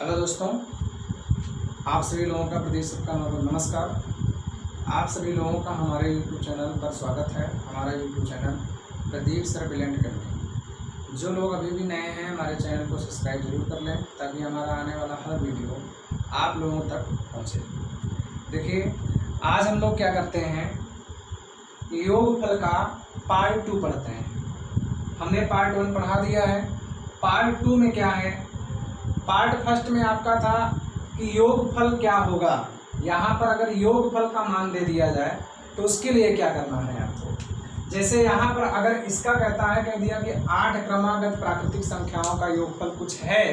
Hello दोस्तों, आप सभी लोगों का प्रदेश का नमस्कार। आप सभी लोगों का हमारे यूट्यूब चैनल पर स्वागत है। हमारा YouTube channel Pradeep sir brilliant academy. जो लोग अभी भी नए हैं हमारे चैनल को सब्सक्राइब जरूर कर लें ताकि हमारा आने वाला हर वीडियो आप लोगों तक पहुंचे। देखिए, आज हम लोग क्या करते हैं, योगफल का पार्ट 2 पढ़ते हैं। हमने पार्ट 1 पढ़ा दिया है। पार्ट 2 में क्या है, पार्ट फर्स्ट में आपका था कि योगफल क्या होगा। यहाँ पर अगर योगफल का मान दे दिया जाए तो उसके लिए क्या करना है आपको। जैसे यहाँ पर अगर इसका कहता है, कह दिया कि 8 क्रमागत प्राकृतिक संख्याओं का योगफल कुछ है,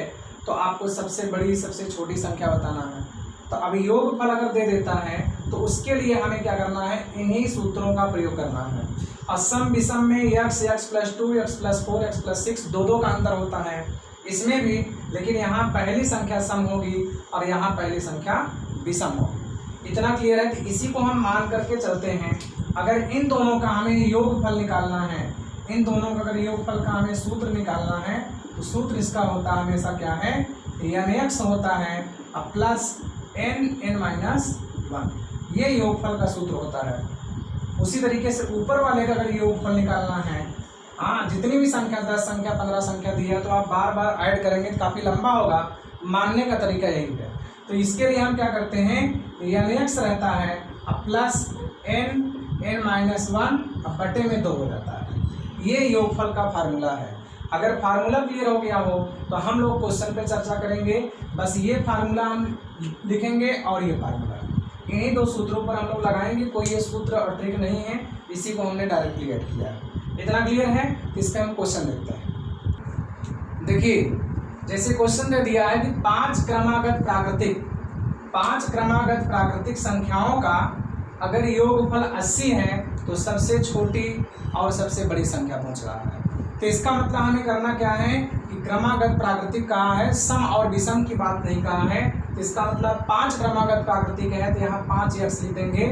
तो आपको सबसे बड़ी सबसे छोटी संख्या बताना है। तो अब योगफल अगर दे देता है तो उसके लिए हमें क्या करना है, इन्हीं सूत्रों का प्रयोग करना है। और सम विषम में x + 2 x + 4 x + 6 दो का अंतर होता है इसमें भी, लेकिन यहाँ पहली संख्या सम होगी और यहाँ पहली संख्या विषम होगी। इतना क्लियर है कि इसी को हम मान करके चलते हैं। अगर इन दोनों का हमें योगफल निकालना है, इन दोनों का अगर योगफल का हमें सूत्र निकालना है तो सूत्र इसका होता है हमेशा क्या है, nx होता है प्लस n(n-1). ये योगफल का सूत्र होता है। उसी तरीके से ऊपर वाले का अगर योगफल निकालना है, हाँ, जितनी भी संख्या 10 संख्या 15 संख्या दी है तो आप बार बार ऐड करेंगे तो काफ़ी लंबा होगा। मानने का तरीका यही है। तो इसके लिए हम क्या करते हैं, nx रहता है प्लस n(n-1) बटे में 2 हो जाता है। ये योगफल का फार्मूला है। अगर फार्मूला क्लियर हो गया हो तो हम लोग क्वेश्चन पे चर्चा करेंगे। बस ये फार्मूला हम लिखेंगे और ये फार्मूला, इन्हीं दो सूत्रों पर हम लोग लगाएंगे। कोई ये सूत्र और ट्रिक नहीं है, इसी को हमने डायरेक्टली ऐड किया है। इतना क्लियर है। इस पर हम क्वेश्चन देखते हैं। देखिए, जैसे क्वेश्चन दे दिया है कि 5 क्रमागत प्राकृतिक संख्याओं का अगर योगफल 80 है तो सबसे छोटी और सबसे बड़ी संख्या पूछ रहा है। तो इसका मतलब हमें करना क्या है कि क्रमागत प्राकृतिक कहा है, सम और विषम की बात नहीं कहा है। तो इसका मतलब 5 क्रमागत प्राकृतिक है तो यहाँ 5x लिख देंगे,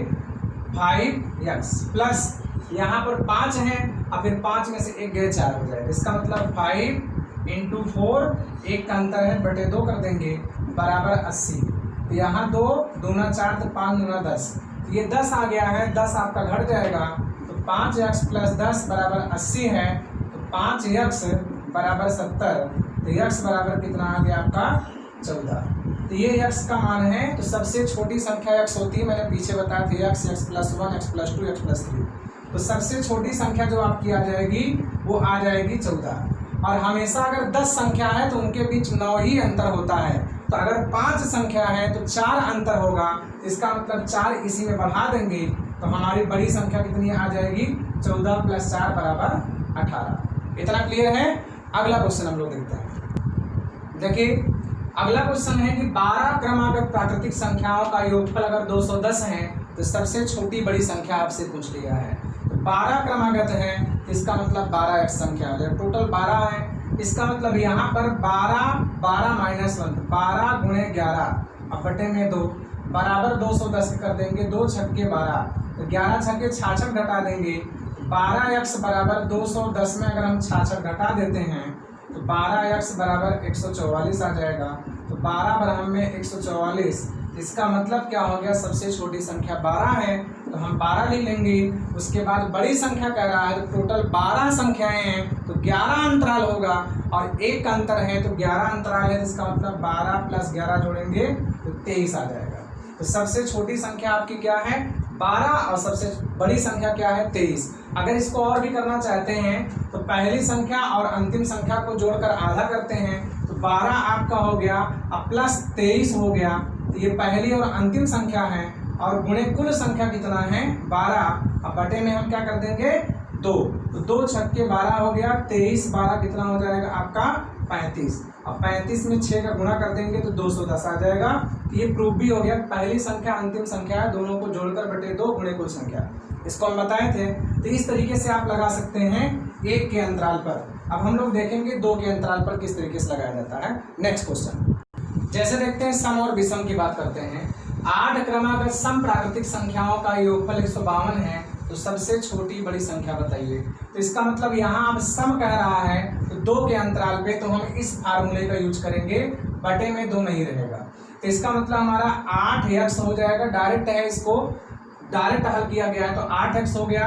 5x प्लस यहाँ पर 5 है और फिर 5 में से 1 गए 4 हो जाएगा। इसका मतलब 5 × 4, 1 का अंतर है बटे 2 कर देंगे बराबर 80। तो यहाँ 2 दूना 4 तो 5 दूना 10, तो ये 10 आ गया है। 10 आपका घट जाएगा तो 5x + 10 बराबर 80 है। तो 5x बराबर 70। तो x बराबर कितना आ गया आपका 14। तो ये x का मान है। तो सबसे छोटी संख्या x होती है, मैंने पीछे बताया था, x + 1 x + 2 x + 3। तो सबसे छोटी संख्या जो आपकी आ जाएगी वो आ जाएगी 14। और हमेशा अगर 10 संख्या है तो उनके बीच 9 ही अंतर होता है। तो अगर 5 संख्या है तो 4 अंतर होगा। इसका मतलब 4 इसी में बढ़ा देंगे तो हमारी बड़ी संख्या कितनी आ जाएगी, 14 + 4 बराबर 18। इतना क्लियर है। अगला क्वेश्चन हम लोग देखते हैं। देखिए, अगला क्वेश्चन है कि 12 क्रमागत प्राकृतिक संख्याओं का योगफल अगर 210 है तो सबसे छोटी बड़ी संख्या आपसे पूछ लिया है। 12 क्रमागत है, इसका मतलब 12x संख्या है। टोटल 12 है, इसका मतलब यहाँ पर 12 -1 12 × 11 अब बटे में 2 बराबर 210 कर देंगे। 2 छक्के 12 तो 11 छक्के 66 घटा देंगे। 12x बराबर 210 में अगर हम 66 घटा देते हैं तो 12x बराबर 144 आ जाएगा। तो 12 बराबर में 144, इसका मतलब क्या हो गया, सबसे छोटी संख्या 12 है तो हम 12 ले लेंगे। उसके बाद बड़ी संख्या कह रहा है तो टोटल 12 संख्याएं हैं तो 11 अंतराल होगा और 1 का अंतर है तो 11 अंतराल है। तो इसका मतलब 12 + 11 जोड़ेंगे तो 23 आ जाएगा। तो सबसे छोटी संख्या आपकी क्या है, 12, और सबसे बड़ी संख्या क्या है, 23। अगर इसको और भी करना चाहते हैं तो पहली संख्या और अंतिम संख्या को जोड़कर आधा करते हैं तो 12 आपका हो गया अब प्लस 23 हो गया। तो ये पहली और अंतिम संख्या है और गुणे कुल संख्या कितना है, 12। अब बटे में हम क्या कर देंगे, 2। तो 2 छक्के 12 हो गया, 23 12 कितना हो जाएगा आपका 35। अब 35 में 6 का गुणा कर देंगे तो 210 आ जाएगा। तो ये प्रूफ भी हो गया, पहली संख्या अंतिम संख्या है, दोनों को जोड़कर बटे 2 गुणे कुल संख्या। इसको हम बताए थे। तो इस तरीके से आप लगा सकते हैं 1 के अंतराल पर। अब हम लोग देखेंगे 2 के अंतराल पर किस तरीके से लगाया जाता है। नेक्स्ट क्वेश्चन, जैसे देखते हैं सम और विषम की बात करते हैं। 8 क्रमागत सम प्राकृतिक संख्याओं का योगफल 152 है तो सबसे छोटी बड़ी संख्या बताइए। तो इसका मतलब यहाँ अब सम कह रहा है तो 2 के अंतराल पे, तो हम इस फार्मूले का यूज करेंगे बटे में 2 नहीं रहेगा। तो इसका मतलब हमारा 8x हो जाएगा, डायरेक्ट है, इसको डायरेक्ट हल किया गया है तो 8x हो गया।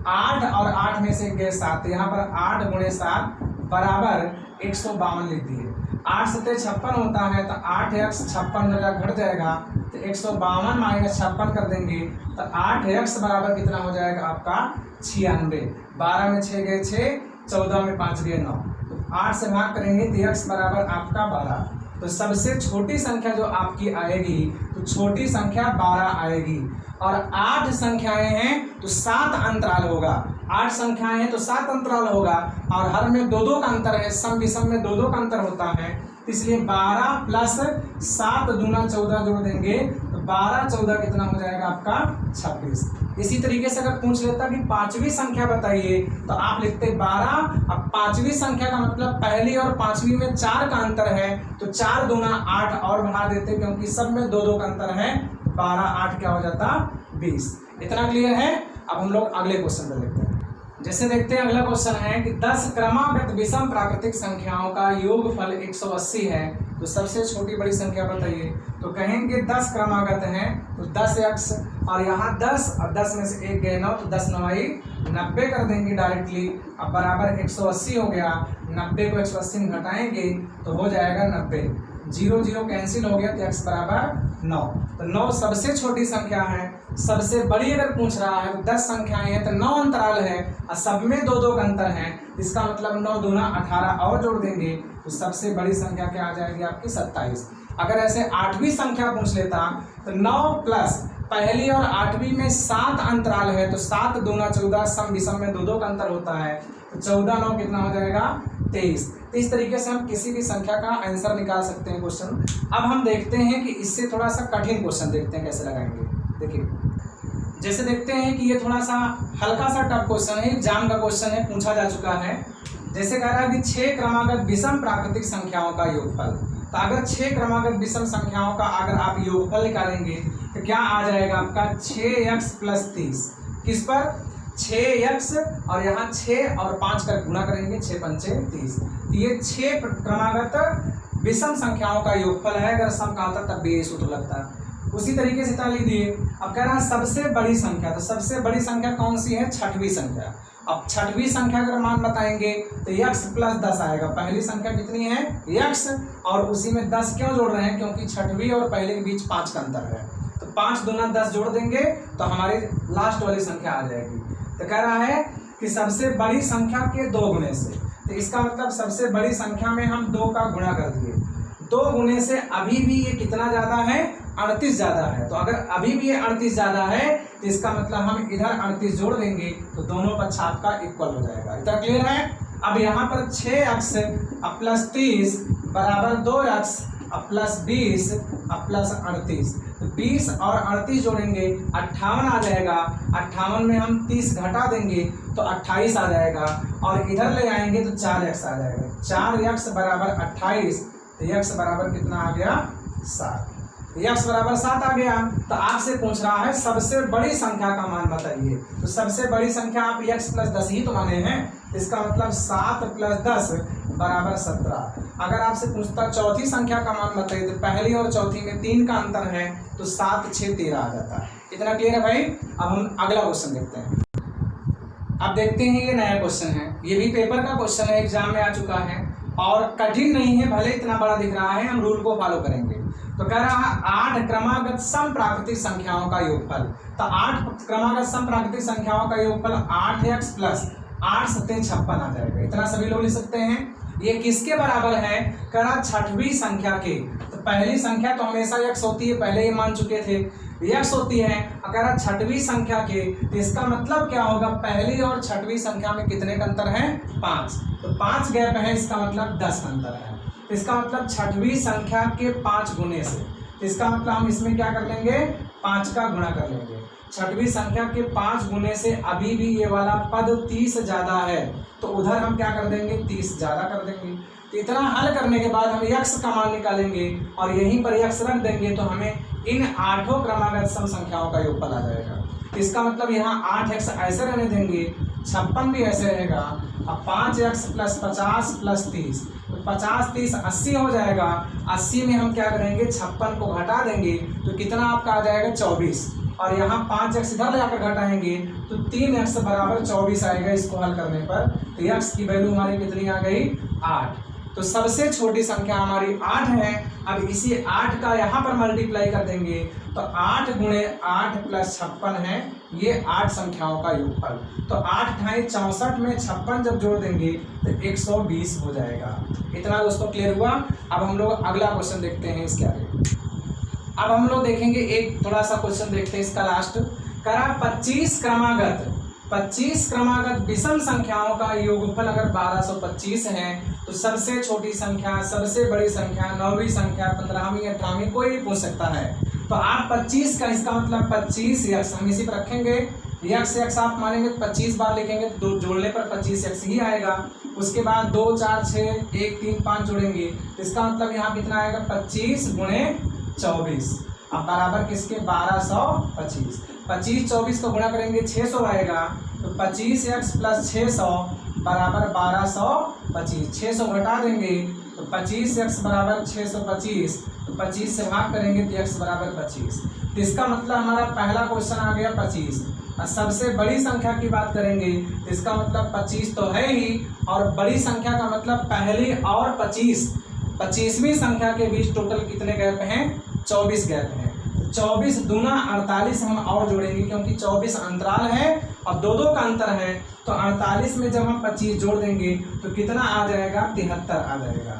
8 और 8 में से गए 7, यहाँ पर 8 गुणे 7 बराबर 152 लिख दिए। 8 सत्ते 56 होता है तो 8x 56 जगह घट जाएगा तो 152 माइनस 56 कर देंगे तो 8x बराबर कितना हो जाएगा आपका 96। 12 में 6 गए 6, 14 में 5 गए 9, तो 8 से भाग करेंगे तो x बराबर आपका 12। तो सबसे छोटी संख्या जो आपकी आएगी तो छोटी संख्या 12 आएगी। और 8 संख्याएं हैं तो 7 अंतराल होगा, 8 संख्याएं हैं तो 7 अंतराल होगा और हर में 2-2 का अंतर है, सम विषम में 2-2 का अंतर होता है। इसलिए 12 प्लस 7 दूना 14 जोड़ देंगे तो 12 14 कितना हो जाएगा आपका 26। इसी तरीके से अगर पूछ लेता कि 5वीं संख्या बताइए तो आप लिखते 12। अब 5वीं संख्या का मतलब पहली और 5वीं में 4 का अंतर है तो 4 दूना 8 और बढ़ा देते क्योंकि सब में 2-2 का अंतर है। 12 8 क्या हो जाता 20। इतना क्लियर है। अब हम लोग अगले क्वेश्चन पे देखते हैं। जैसे देखते हैं अगला क्वेश्चन है कि 10 क्रमागत विषम प्राकृतिक संख्याओं का योगफल 180 है तो सबसे छोटी बड़ी संख्या बताइए। तो कहेंगे 10 क्रमागत हैं तो 10x और यहाँ 10 और 10 में से 1 गए 9 तो 10 9 90 कर देंगे डायरेक्टली। अब बराबर 180 हो गया। 90 को 180 में घटाएंगे तो हो जाएगा 90। 0 0 कैंसिल हो गया तो x बराबर 9। तो 9 सबसे छोटी संख्या है। सबसे बड़ी अगर पूछ रहा है तो 10 संख्याएं हैं तो 9 अंतराल है और सब में 2-2 का अंतर है। इसका मतलब 9 दूना 18 और जोड़ देंगे तो सबसे बड़ी संख्या क्या आ जाएगी आपकी 27। अगर ऐसे 8वीं संख्या पूछ लेता तो 9 प्लस पहली और 8वीं में 7 अंतराल है तो 7 दूना 14, सम विषम में 2-2 का अंतर होता है तो 14 9 कितना हो जाएगा 23। तो इस तरीके से हम किसी भी संख्या का आंसर निकाल सकते हैं क्वेश्चन। अब हम देखते हैं कि इससे थोड़ा सा कठिन क्वेश्चन देखते हैं कैसे लगाएंगे। देखिए जैसे देखते हैं कि ये थोड़ा सा हल्का सा टफ क्वेश्चन है, एग्जाम का क्वेश्चन है, पूछा जा चुका है। जैसे कह रहा है कि 6 क्रमागत विषम प्राकृतिक संख्याओं का योगफल। तो अगर 6 क्रमागत विषम संख्याओं का अगर आप योगफल निकालेंगे तो क्या आ जाएगा आपका 6x + 30। किस पर 6x और यहाँ 6 और 5 का गुणा करेंगे 6 पंचे 30। तो ये 6 क्रमागत विषम संख्याओं का योगफल है। अगर सम का होता तब भी ये सूत्र लगता है। उसी तरीके से ताली दिए। अब कह रहा है सबसे बड़ी संख्या, तो सबसे बड़ी संख्या कौन सी है 6वीं संख्या। अब 6वीं संख्या अगर मान बताएंगे तो x + 10 आएगा। पहली संख्या कितनी है x और उसी में 10 क्यों जोड़ रहे हैं क्योंकि 6वीं और पहले के बीच 5 का अंतर है तो 5 दूना 10 जोड़ देंगे तो हमारी लास्ट वाली संख्या आ जाएगी। तो कह रहा है कि सबसे बड़ी संख्या के 2 गुने से, तो इसका मतलब सबसे बड़ी संख्या में हम 2 का गुणा कर दिए। 2 गुने से अभी भी ये कितना ज़्यादा है 38 ज़्यादा है। तो अगर अभी भी ये 38 ज़्यादा है तो इसका मतलब हम इधर 38 जोड़ देंगे तो दोनों पक्ष आपका इक्वल हो जाएगा। इतना क्लियर है। अब यहाँ पर 6x + 30 बराबर 2x + 20 + 38। तो 20 और 38 जोड़ेंगे 58 आ जाएगा। 58 में हम 30 घटा देंगे तो 28 आ जाएगा और इधर ले आएंगे तो 4x आ जाएगा। 4x बराबर 28 तो x बराबर कितना आ गया 7। x बराबर 7 आ गया। तो आपसे पूछ रहा है सबसे बड़ी संख्या का मान बताइए। तो सबसे बड़ी संख्या आप x + 10 ही तो माने हैं। इसका मतलब 7 + 10 बराबर 17। अगर आपसे पूछता चौथी संख्या का मान बताइए तो पहली और चौथी में 3 का अंतर है तो 7 6 13 आ जाता है। इतना क्लियर है भाई। अब हम अगला क्वेश्चन देखते हैं। अब देखते हैं ये नया क्वेश्चन है, ये भी पेपर का क्वेश्चन है, एग्जाम में आ चुका है और कठिन नहीं है, भले इतना बड़ा दिख रहा है। हम रूल को फॉलो करेंगे। तो कह रहा है 8 क्रमागत सम प्राकृतिक संख्याओं का योगफल। तो 8 क्रमागत सम प्राकृतिक संख्याओं का योगफल 8x + 8 7 56 आ जाएगा। इतना सभी लोग लिख सकते हैं। ये किसके बराबर है कह रहा 6वीं संख्या के। तो पहली संख्या तो हमेशा x होती है, पहले ही मान चुके थे x होती है। अगर 6वीं संख्या के तो इसका मतलब क्या होगा पहली और 6वीं संख्या में कितने का अंतर है 5। तो 5 गैप है, इसका मतलब 10 का अंतर है। तो इसका मतलब 6वीं संख्या के 5 गुने से, तो इसका मतलब हम इसमें क्या कर लेंगे 5 का गुणा कर लेंगे। 6वीं संख्या के 5 गुने से अभी भी ये वाला पद 30 ज़्यादा है तो उधर हम क्या कर देंगे 30 ज़्यादा कर देंगे। तो इतना हल करने के बाद हम x का मान निकालेंगे और यहीं पर x रख देंगे तो हमें इन 8 क्रमागत सम संख्याओं का योगफल आ जाएगा। इसका मतलब यहाँ 8x ऐसे रहने देंगे 56 भी ऐसे रहेगा। अब 5x प्लस 50 प्लस 30, तो 50 30 80 हो जाएगा। 80 में हम क्या करेंगे, 56 को घटा देंगे तो कितना आपका आ जाएगा 24, और यहाँ 5x इधर जाकर घटाएंगे तो 3x बराबर 24 आएगा इसको हल करने पर। तो x की वैल्यू हमारी कितनी आ गई, 8। तो सबसे छोटी संख्या हमारी 8 है। अब इसी 8 का यहाँ पर मल्टीप्लाई कर देंगे तो 8 गुणे 8 प्लस 56 है, ये 8 संख्याओं का योगफल। तो 8 × 64 में 56 जब जोड़ देंगे तो 120 हो जाएगा। इतना दोस्तों क्लियर हुआ। अब हम लोग अगला क्वेश्चन देखते हैं इसके आगे। अब हम लोग देखेंगे एक थोड़ा सा क्वेश्चन देखते हैं इसका लास्ट। करा 25 क्रमागत विषम संख्याओं का योगफल अगर 1225 है तो सबसे छोटी संख्या, सबसे बड़ी संख्या, 9वीं संख्या, 15वीं, 18वीं, कोई भी पूछ सकता है। तो आप 25 का इसका मतलब 25x हम इसी पर रखेंगे। x आप मानेंगे 25 बार लिखेंगे तो जोड़ने पर 25x ही आएगा। उसके बाद 2 4 6 1 3 5 जोड़ेंगे तो इसका मतलब यहाँ कितना आएगा, 25 गुणे 24। अब बराबर किसके, 1225। 25 24 को गुणा करेंगे 600 आएगा। तो 25x प्लस 600 बराबर 1225। 600 घटा देंगे तो 25x बराबर 625। तो 25 से भाग करेंगे तो x बराबर 25। तो इसका मतलब हमारा पहला क्वेश्चन आ गया 25। और सबसे बड़ी संख्या की बात करेंगे तो इसका मतलब 25 तो है ही, और बड़ी संख्या का मतलब पहली और 25वीं संख्या के बीच टोटल कितने गैप हैं, 24 गैप हैं। 24 दूना 48 हम और जोड़ेंगे क्योंकि 24 अंतराल है और दो का अंतर है। तो 48 में जब हम 25 जोड़ देंगे तो कितना आ जाएगा, 73 आ जाएगा।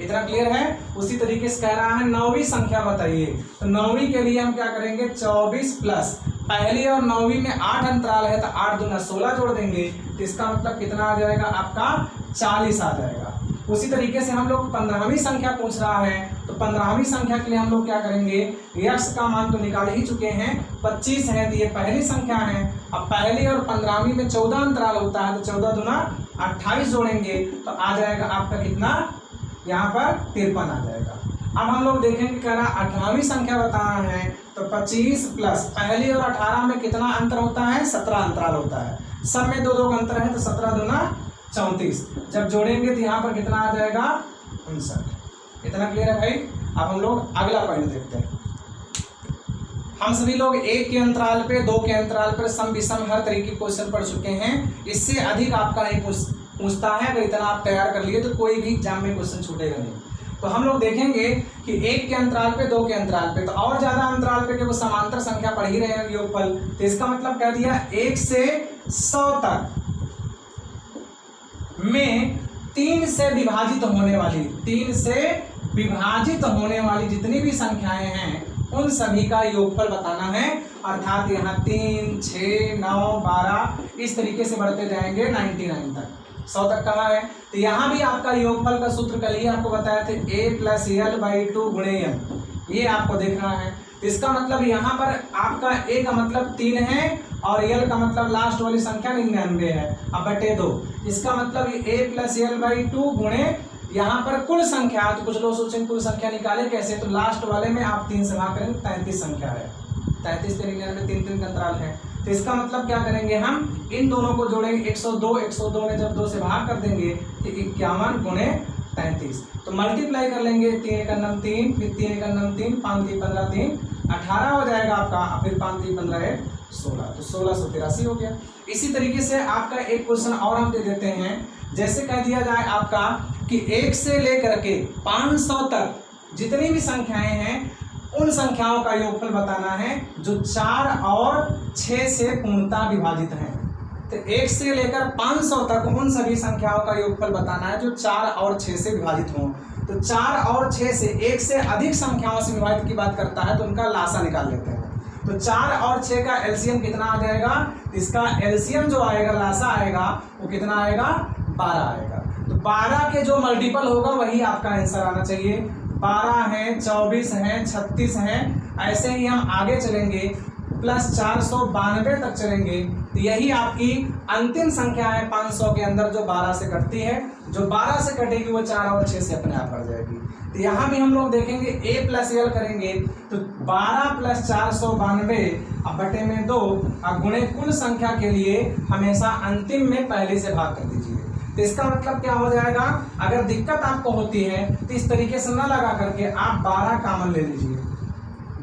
इतना क्लियर है। उसी तरीके से कह रहा है 9वीं संख्या बताइए। तो 9वीं के लिए हम क्या करेंगे, 24 प्लस पहली और 9वीं में 8 अंतराल है तो 8 दूना 16 जोड़ देंगे तो इसका मतलब कितना आ जाएगा, आपका 40 आ जाएगा। उसी तरीके से हम लोग 15वीं संख्या पूछ रहा है तो 15वीं संख्या के लिए हम लोग क्या करेंगे, x का मान तो निकाल ही चुके हैं, 25 है तो ये पहली संख्या है। अब पहली और 15वीं में 14 अंतराल होता है तो 14 दूना 28 जोड़ेंगे तो आ जाएगा आपका कितना, यहाँ पर 53 आ जाएगा। अब हम लोग देखेंगे कह रहा 18वीं संख्या बताना है तो 25 प्लस पहली और 18 में कितना अंतर होता है, 17 अंतराल होता है। सब में 2 का अंतर है तो 17 दूना 34। जब जोड़ेंगे तो यहाँ पर कितना आ जाएगा, 59। इतना क्लियर है भाई। अब हम लोग अगला पॉइंट देखते हैं। हम सभी लोग 1 के अंतराल पे, 2 के अंतराल पर सम विषम हर तरीके के क्वेश्चन पढ़ चुके हैं। इससे अधिक आपका नहीं पूछता है। अगर इतना आप तैयार कर लिए तो कोई भी एग्जाम में क्वेश्चन छूटेगा नहीं। तो हम लोग देखेंगे कि 1 के अंतराल पे, 2 के अंतराल पे, तो और ज्यादा अंतराल पे वो समांतर संख्या पढ़ ही रहे हैं योगफल। तो इसका मतलब कह दिया 1 से 100 तक में 3 से विभाजित होने वाली जितनी भी संख्याएं हैं उन सभी का योगफल बताना है। अर्थात यहाँ 3 6 9 12 इस तरीके से बढ़ते जाएंगे 99 तक, 100 तक कहा है। तो यहाँ भी आपका योगफल का सूत्र कल ही आपको बताया थे, a + l/2 × m, ये आपको देखना है। तो इसका मतलब यहाँ पर आपका a का मतलब 3 है और l का मतलब लास्ट वाली संख्या 99 है, अब बटे 2। इसका मतलब a + l/2 गुणे यहाँ पर कुल संख्या। तो कुछ लोग सोचेंगे कुल संख्या निकाले कैसे, तो लास्ट वाले में आप 3 से भाग करेंगे, 33 संख्या है। 33 से 99 3 का अंतराल है। तो इसका मतलब क्या करेंगे, हम इन दोनों को जोड़ेंगे, 102 में जब 2 से भाग कर देंगे तो 51 गुणे 33। तो मल्टीप्लाई कर लेंगे, 3 × 9 3, फिर 3 × 9 3, 5 3 15 3 18 हो जाएगा आपका, फिर 5 3 15 है 16, तो 1683 हो गया। इसी तरीके से आपका एक क्वेश्चन और हम दे देते हैं। जैसे कह दिया जाए आपका कि 1 से लेकर के 500 तक जितनी भी संख्याएं हैं उन संख्याओं का योगफल बताना है जो 4 और 6 से पूर्णतः विभाजित हैं। तो 1 से लेकर 500 तक उन सभी संख्याओं का योगफल बताना है जो 4 और 6 से विभाजित हों। तो 4 और 6 से, 1 से अधिक संख्याओं से विभाजित की बात करता है तो उनका लासा निकाल लेते हैं। तो 4 और 6 का एलसीएम कितना आ जाएगा, इसका एलसीएम जो आएगा, लासा आएगा, वो कितना आएगा, 12 आएगा। तो 12 के जो मल्टीपल होगा वही आपका आंसर आना चाहिए। 12 है, 24 है, 36 है, ऐसे ही हम आगे चलेंगे प्लस 492 तक चलेंगे। तो यही आपकी अंतिम संख्या है 500 के अंदर जो 12 से कटती है। जो 12 से कटेगी वो 4 और 6 से अपने आप कट जाएगी। तो यहाँ भी हम लोग देखेंगे a प्लस एल करेंगे तो 12 प्लस 492 अब बटे में 2 और गुणे कुल संख्या के लिए हमेशा अंतिम में पहले से भाग कर दीजिए। तो इसका मतलब क्या हो जाएगा, अगर दिक्कत आपको होती है तो इस तरीके से न लगा करके आप 12 कॉमन ले लीजिए।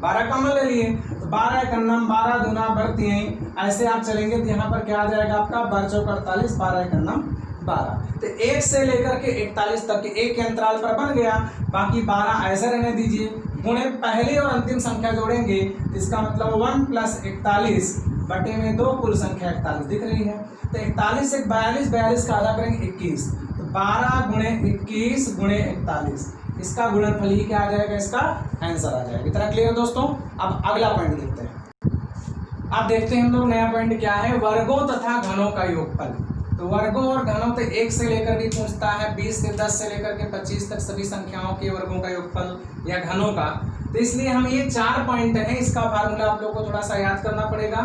12 कॉमन ले लिए तो 12 एकन्नम 12 दूना 3 ऐसे आप चलेंगे तो यहाँ पर क्या आ जाएगा आपका 12 चौक 48 12 एकन्नम 12। तो 1 से लेकर के 41 तक के एक के अंतराल पर बन गया, बाकी 12 ऐसे रहने दीजिए। गुणे पहली और अंतिम संख्या जोड़ेंगे तो इसका मतलब 1 प्लस 41 बटे में 2 कुल संख्या 41 दिख रही है। तो 41 से 42 42 का आधा करेंगे 21 तो 12 गुणे 21 गुणे 41 इसका गुणनफल ही क्या आ जाएगा, इसका आंसर आ जाएगा। इतना क्लियर है दोस्तों। अब अगला पॉइंट देखते हैं। अब देखते हैं हम लोग नया पॉइंट क्या है, वर्गों तथा घनों का योगफल। तो वर्गों और घनों तो 1 से लेकर भी पूछता है, 20 से 10 से लेकर के 25 तक सभी संख्याओं के वर्गों का योगफल या घनों का। तो इसलिए हम ये 4 पॉइंट हैं, इसका फार्मूला आप लोग को थोड़ा सा याद करना पड़ेगा।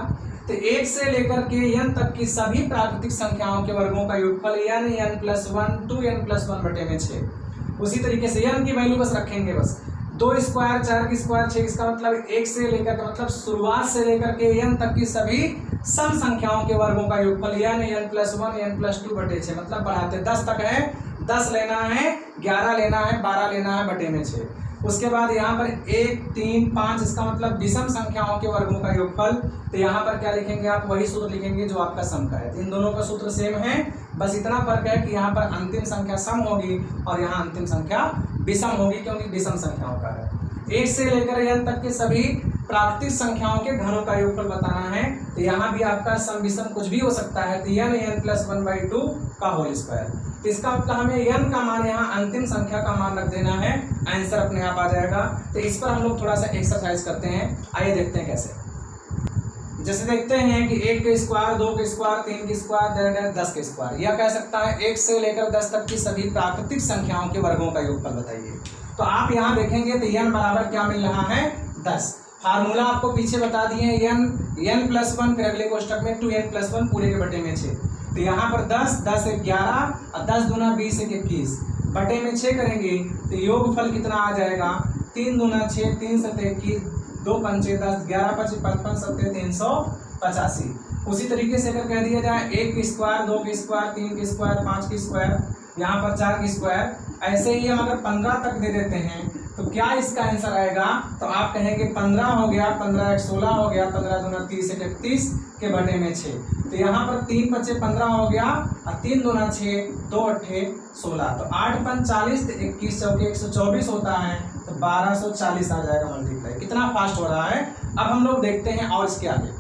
तो 1 से लेकर के n तक की सभी प्राकृतिक संख्याओं के वर्गों का योगफल n+1 2n+1 बटे में 6। उसी तरीके से n की वैल्यू बस रखेंगे, बस 2 स्क्वायर 4 की स्क्वायर 6, इसका मतलब 1 से लेकर के मतलब शुरुआत से लेकर के n तक की सभी सम संख्याओं के वर्गों का योगफल n+1 n+2 बटे 6, मतलब बढ़ाते 10 तक है, 10 लेना है, 11 लेना है, 12 लेना है बटे में 6। उसके बाद यहाँ पर 1 3 5 इसका मतलब विषम संख्याओं के वर्गों का योगफल। तो यहाँ पर क्या लिखेंगे आप, वही सूत्र लिखेंगे जो आपका सम का है। इन दोनों का सूत्र सेम है, बस इतना फर्क है कि यहाँ पर अंतिम संख्या सम होगी और यहाँ अंतिम संख्या विषम होगी, क्योंकि विषम संख्याओं का है। 1 से लेकर n तक के सभी प्राकृतिक संख्याओं के घनों का योगफल बताना है। तो यहाँ भी आपका सम विषम कुछ भी हो सकता है। तो n+1/2 का होल स्क्वायर। तो इसका मतलब हमें n का मान यहाँ अंतिम संख्या का मान रख देना है, आंसर अपने आप आ जाएगा। तो इस पर हम लोग थोड़ा सा एक्सरसाइज करते हैं, आइए देखते हैं कैसे। जैसे देखते हैं कि 1 के स्क्वायर 2 के स्क्वायर 3 के स्क्वायर 10 के स्क्वायर, यह कह सकता है 1 से लेकर 10 तक की सभी प्राकृतिक संख्याओं के वर्गों का योगफल बताइए। तो आप यहाँ देखेंगे तो n बराबर क्या मिल रहा है 10। फार्मूला आपको पीछे बता दिए, n+1 फिर अगले कोष्टक में 2n+1 पूरे के बटे में 6। तो यहाँ पर 10 10 1 11 और 10 दूना 20 1 21 बटे में 6 करेंगे तो योगफल कितना आ जाएगा, 3 दूना 6 3 7 21 2 पंचे 10 11 25 55 7 385। उसी तरीके से अगर कह दिया जाए 1 के स्क्वायर 2 के स्क्वायर 3 के स्क्वायर 5 के स्क्वायर, यहाँ पर 4 के स्क्वायर, ऐसे ही हम अगर 15 तक दे देते हैं तो क्या इसका आंसर आएगा। तो आप कहेंगे 15 हो गया, 15 1 16 हो गया, 15 दूना 30 1 31 के बटे में 6। तो यहाँ पर 3 बचे 15 हो गया और 3 दूना 6 2 8 16, तो 8 5 40 तो 21 चौके 124 होता है, तो 1240 आ जाएगा मल्टीप्लाई। कितना फास्ट हो रहा है। अब हम लोग देखते हैं और इसके आगे।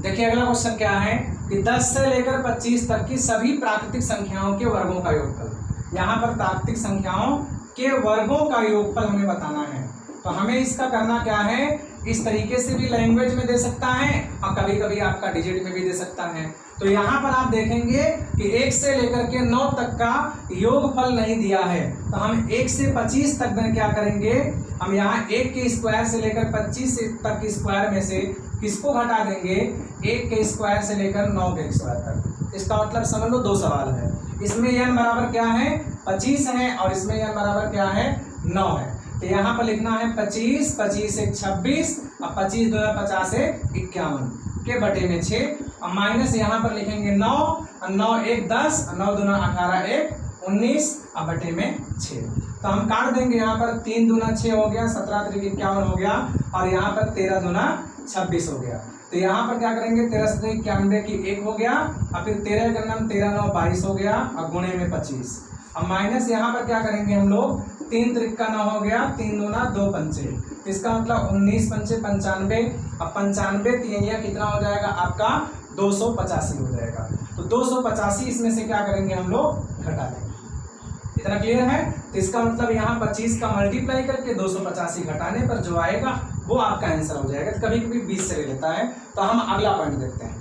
देखिए अगला क्वेश्चन क्या है कि 10 से लेकर 25 तक की सभी प्राकृतिक संख्याओं के वर्गों का योगफल। यहाँ पर प्राकृतिक संख्याओं के वर्गों का योगफल हमें बताना है। तो हमें इसका करना क्या है, इस तरीके से भी लैंग्वेज में दे सकता है और कभी कभी आपका डिजिट में भी दे सकता है। तो यहाँ पर आप देखेंगे कि 1 से लेकर के 9 तक का योगफल नहीं दिया है, तो हम 1 से 25 तक में क्या करेंगे, हम यहाँ 1 के स्क्वायर से लेकर 25 तक के स्क्वायर में से किसको घटा देंगे, 1 के स्क्वायर से लेकर 9 के स्क्वायर तक। इसका मतलब समझ लो 2 सवाल है। इसमें n बराबर क्या है 25 है और इसमें n बराबर क्या है 9 है। तो यहाँ पर लिखना है 25 25 1 26 और 25 दूना 50 51 के बटे में 6 और माइनस यहाँ पर लिखेंगे 9 और 9 1 10 और 9 दूना 18 1 19 और बटे में 6। तो हम काट देंगे, यहाँ पर 3 दूना 6 हो गया, 17 3 51 हो गया और यहाँ पर 13 दूना 26 हो गया। तो यहाँ पर क्या करेंगे 13 से 91 की 1 हो गया और फिर 13 का नाम 13 9 22 हो गया और गुणे में 25। अब माइनस यहाँ पर क्या करेंगे हम लोग 3 3 का 9 हो गया, 3 दूना 2 पंचे, इसका मतलब 19 पंचे 95। अब 95 3 कितना हो जाएगा आपका 285 हो जाएगा। तो 285 इसमें से क्या करेंगे हम लोग घटा देंगे। इतना क्लियर है। तो इसका मतलब यहाँ 25 का मल्टीप्लाई करके 285 घटाने पर जो आएगा वो आपका आंसर हो जाएगा। तो कभी कभी 20 से ले लेता है। तो हम अगला पॉइंट देखते हैं।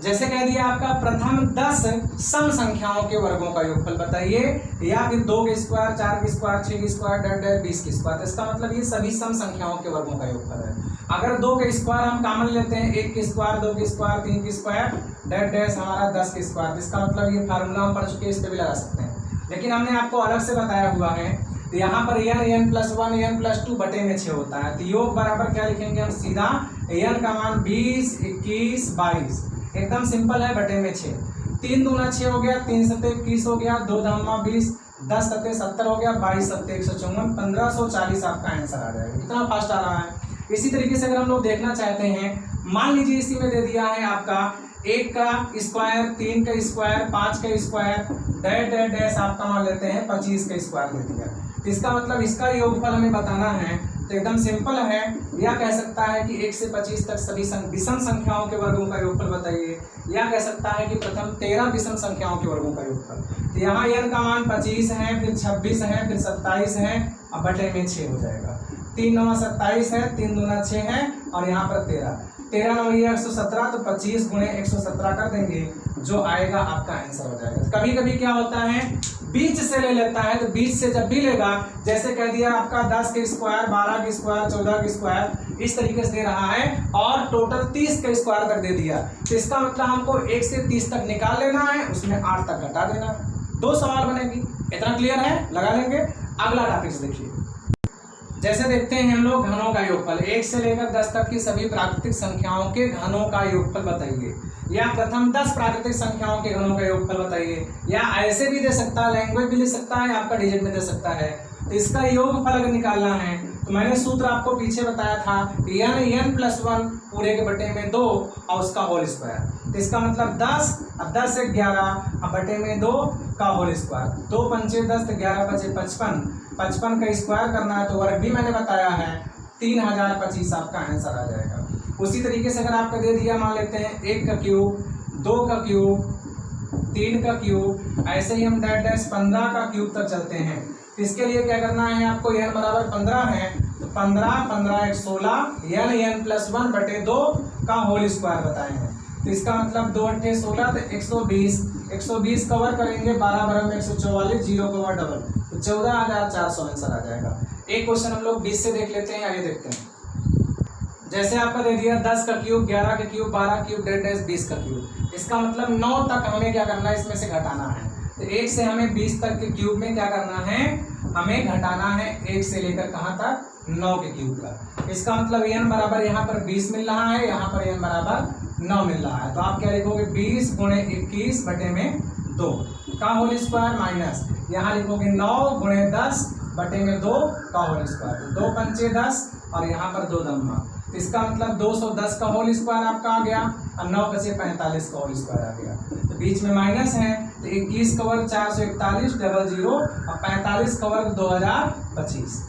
जैसे कह दिया आपका प्रथम 10 सम संख्याओं के वर्गों का योगफल बताइए, या फिर 2 के स्क्वायर 4 के स्क्वायर 6 के स्क्वायर 20 के स्क्वायर। इसका मतलब ये सभी सम संख्याओं के वर्गों का योगफल है। अगर 2 के स्क्वायर हम कॉमन लेते हैं, 1 के स्क्वायर 2 के स्क्वायर 3 के स्क्वायर डैश हमारा 10 के स्क्वायर। इसका मतलब ये फार्मूला हम पढ़ चुके हैं, इस पर भी लगा सकते हैं। लेकिन हमने आपको अलग से बताया हुआ है। तो यहाँ पर n + 1 n + 2 बटे में 6 होता है। तो योग बराबर क्या लिखेंगे हम सीधा, n का मान 20, 21, 22, एकदम सिंपल है, बटे में 6। 3 दूना 6 हो गया, 3 सत्ते 21 हो गया, 2 धामा 20, 10 सत्ते 70 हो गया, 22 सत्ते 154, 1540 आपका आंसर आ जाएगा। कितना फास्ट आ रहा है। इसी तरीके से अगर हम लोग देखना चाहते हैं, मान लीजिए इसी में दे दिया है आपका 1 का स्क्वायर, 3 का स्क्वायर, 5 का स्क्वायर, डैश डैश डैश आपका मान लेते हैं 25 का स्क्वायर दे दिया। तो इसका मतलब इसका योगफल हमें बताना है। तो एकदम सिंपल है, या कह सकता है कि 1 से 25 तक सभी विषम संख्याओं के वर्गों का योगफल बताइए, या कह सकता है कि प्रथम 13 विषम संख्याओं के वर्गों का योगफल। तो यहाँ n का मान 25 है, फिर 26 है, फिर 27 है, अब बटे में 6 हो जाएगा। 3 9 27 है, 3 दूना 6 है, और यहाँ पर 13 9 117, तो 25 गुणे 117 कर देंगे, जो आएगा आपका आंसर हो जाएगा। कभी कभी क्या होता है, बीच से ले लेता है, तो बीच से जब भी लेगा, जैसे कह दिया आपका 10 के स्क्वायर, 12 के स्क्वायर, 14 के स्क्वायर, इस तरीके से दे रहा है, और टोटल 30 के स्क्वायर तक दे दिया। तो इसका मतलब हमको 1 से 30 तक निकाल लेना है, उसमें 8 तक घटा देना। 2 सवाल बनेगी। इतना क्लियर है, लगा लेंगे। अगला टॉपिक से देखिए, जैसे देखते हैं हम लोग घनों का योगफल। 1 से लेकर 10 तक की सभी प्राकृतिक संख्याओं के घनों का योगफल बताइए, या प्रथम 10 प्राकृतिक संख्याओं के घनों का योगफल बताइए, या ऐसे भी दे सकता है, लैंग्वेज भी ले सकता है, आपका डिजिट में दे सकता है। तो इसका योगफल अगर निकालना है, तो मैंने सूत्र आपको पीछे बताया था, n + 1 पूरे के बटे में 2 और उसका होल स्क्वायर। तो इसका मतलब 10, अब 10 से 11, अब बटे में 2 का होल स्क्वायर। 2 पंचे 10, तो 11 पचे 55, 55 का स्क्वायर करना है, तो वर्ग भी मैंने बताया है, 3025 आपका आंसर आ जाएगा। उसी तरीके से अगर आपका दे दिया, मान लेते हैं 1 का क्यूब, 2 का क्यूब, 3 का क्यूब, ऐसे ही हम डैश डैश 15 का क्यूब तक चलते हैं। तो इसके लिए क्या करना है आपको, n बराबर 15 है, तो 15 15 1 16, n + 1 बटे 2 का होल स्क्वायर बताए हैं। तो इसका मतलब 2 8 16, तो 120, 120 कवर करेंगे, 12 बराबर में 144, 0 कवर डबल, तो 14400 आंसर आ जाएगा। एक क्वेश्चन हम लोग 20 से देख लेते हैं, आगे देखते हैं। जैसे आपका दे दिया 10 का क्यूब, 11 का क्यूब, 12 क्यूब, डैश डैश 20 का क्यूब। इसका मतलब 9 तक हमें क्या करना है, इसमें से घटाना है। तो 1 से हमें 20 तक के क्यूब में क्या करना है, हमें घटाना है 1 से लेकर कहाँ तक, 9 के क्यूब का। इसका मतलब n बराबर यहाँ पर 20 मिल रहा है, यहाँ पर n बराबर 9 मिल रहा है। तो आप क्या लिखोगे, 20 गुणे 21 बटे में 2 का होल स्क्वायर, माइनस यहाँ लिखोगे 9 गुणे 10 बटे में 2 का होल स्क्वायर। 2 पंचे 10, और यहाँ पर 2 दम्मा। तो इसका मतलब 210 का होल स्क्वायर आपका आ गया, और 9 बचे 45 का होल स्क्वायर आ गया। तो बीच में माइनस है, तो 21 का वर्ग 441, डबल 0, और 45 का वर्ग 2025।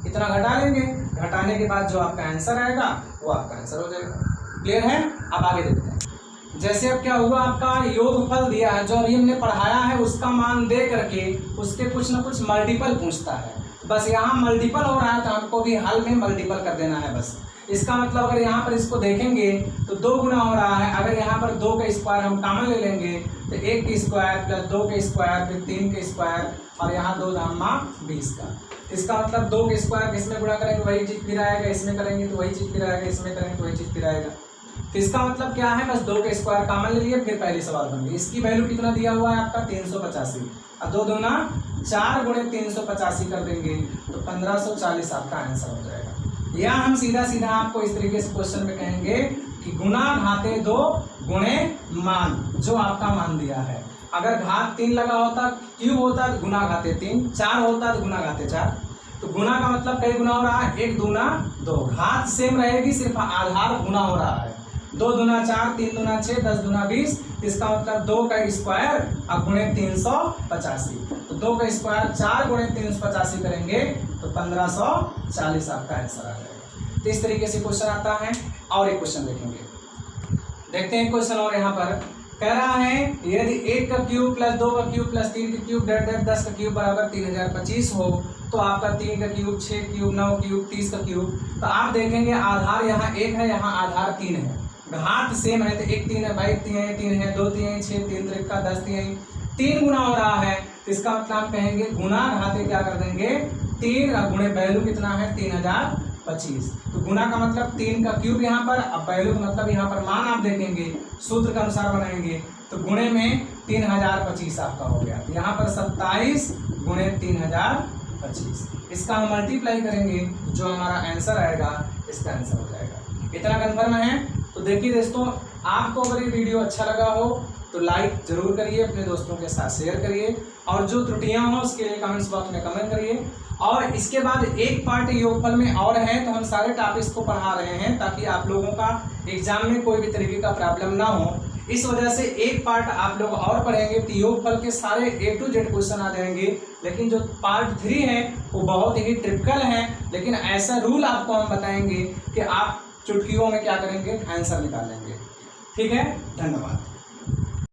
इतना घटा लेंगे, घटाने के बाद जो आपका आंसर आएगा वो आपका आंसर हो जाएगा। क्लियर है। अब आगे देखते हैं। जैसे अब क्या हुआ, आपका योगफल दिया है, जो अभी हमने पढ़ाया है उसका मान दे करके उसके कुछ ना कुछ मल्टीपल पूछता है। बस यहाँ मल्टीपल हो रहा है, तो हमको भी हल में मल्टीपल कर देना है बस। इसका मतलब अगर यहाँ पर इसको देखेंगे तो 2 गुना हो रहा है। अगर यहाँ पर 2 का स्क्वायर हम कॉमन ले लेंगे, तो 1 का स्क्वायर प्लस 2 का स्क्वायर, फिर 3 का स्क्वायर, और यहाँ 2 धामा 20 का। इसका मतलब 2 का स्क्वायर किसमें गुणा करेंगे वही चीज़ फिर आएगा, इसमें करेंगे तो वही चीज़ फिर आएगा, इसमें करेंगे तो वही चीज़ फिर आएगा। तो इसका मतलब क्या है, बस 2 का स्क्वायर कॉमन ले लिए, फिर पहले सवाल बन गई। इसकी वैल्यू कितना दिया हुआ है आपका, 385, और 2 दूना 4 गुणे 385 कर देंगे, तो 1540 आपका आंसर हो जाएगा। या हम सीधा सीधा आपको इस तरीके से क्वेश्चन में कहेंगे कि गुना घाते 2 गुणे मान, जो आपका मान दिया है। अगर घात 3 लगा होता, क्यूब होता तो गुना घाते 3, 4 होता तो गुना घाते 4। तो गुना का मतलब कई गुना हो रहा है, 1 दूना 2, घात सेम रहेगी, सिर्फ आधार गुना हो रहा है। 2 दूना 4, 3 दूना 6, 10 दूना 20। इसका मतलब 2 का स्क्वायर और गुणे 385, तो 2 का स्क्वायर 4 गुणे 385 करेंगे तो 1540 आपका आंसर आ जाएगा। तो इस तरीके से क्वेश्चन आता है। और एक क्वेश्चन देखेंगे, देखते हैं क्वेश्चन। और यहाँ पर कह रहा है यदि 1 का क्यूब प्लस 2 का क्यूब प्लस 3 का क्यूब डैश डैश 10 का क्यूब बराबर 3025 हो, तो आपका 3 का क्यूब, 6 क्यूब, 9 क्यूब, 30 का क्यूब। तो आप देखेंगे आधार यहाँ 1 है, यहाँ आधार 3 है, घात सेम है, तो 1 3 है, भाई 3 है, 2 3 है, 6 3 3 10 3 गुना हो रहा है। तो इसका मतलब हम कहेंगे गुना घाते क्या कर देंगे, 3 गुणे वैल्यू कितना है 3025। तो गुना का मतलब 3 का क्यूब यहाँ पर, अब वैल्यू का मतलब यहाँ पर मान आप देखेंगे, सूत्र के अनुसार बनाएंगे। तो गुणे में 3025 आपका हो गया। यहाँ पर 27 गुणे 3025, इसका हम मल्टीप्लाई करेंगे, जो हमारा आंसर आएगा इसका आंसर हो जाएगा। इतना कन्फर्म है? तो देखिए दोस्तों, आपको अगर ये वीडियो अच्छा लगा हो तो लाइक जरूर करिए, अपने दोस्तों के साथ शेयर करिए, और जो त्रुटियां हो उसके लिए कमेंट्स बॉक्स में कमेंट करिए। और इसके बाद एक पार्ट योगफल में और है, तो हम सारे टॉपिक्स को पढ़ा रहे हैं ताकि आप लोगों का एग्जाम में कोई भी तरीके का प्रॉब्लम ना हो। इस वजह से एक पार्ट आप लोग और पढ़ेंगे तो योगफल के सारे A to Z क्वेश्चन आ जाएंगे। लेकिन जो पार्ट 3 है वो बहुत ही ट्रिपिकल है, लेकिन ऐसा रूल आपको हम बताएंगे कि आप चुटकियों में क्या करेंगे, आंसर निकालेंगे। ठीक है, धन्यवाद।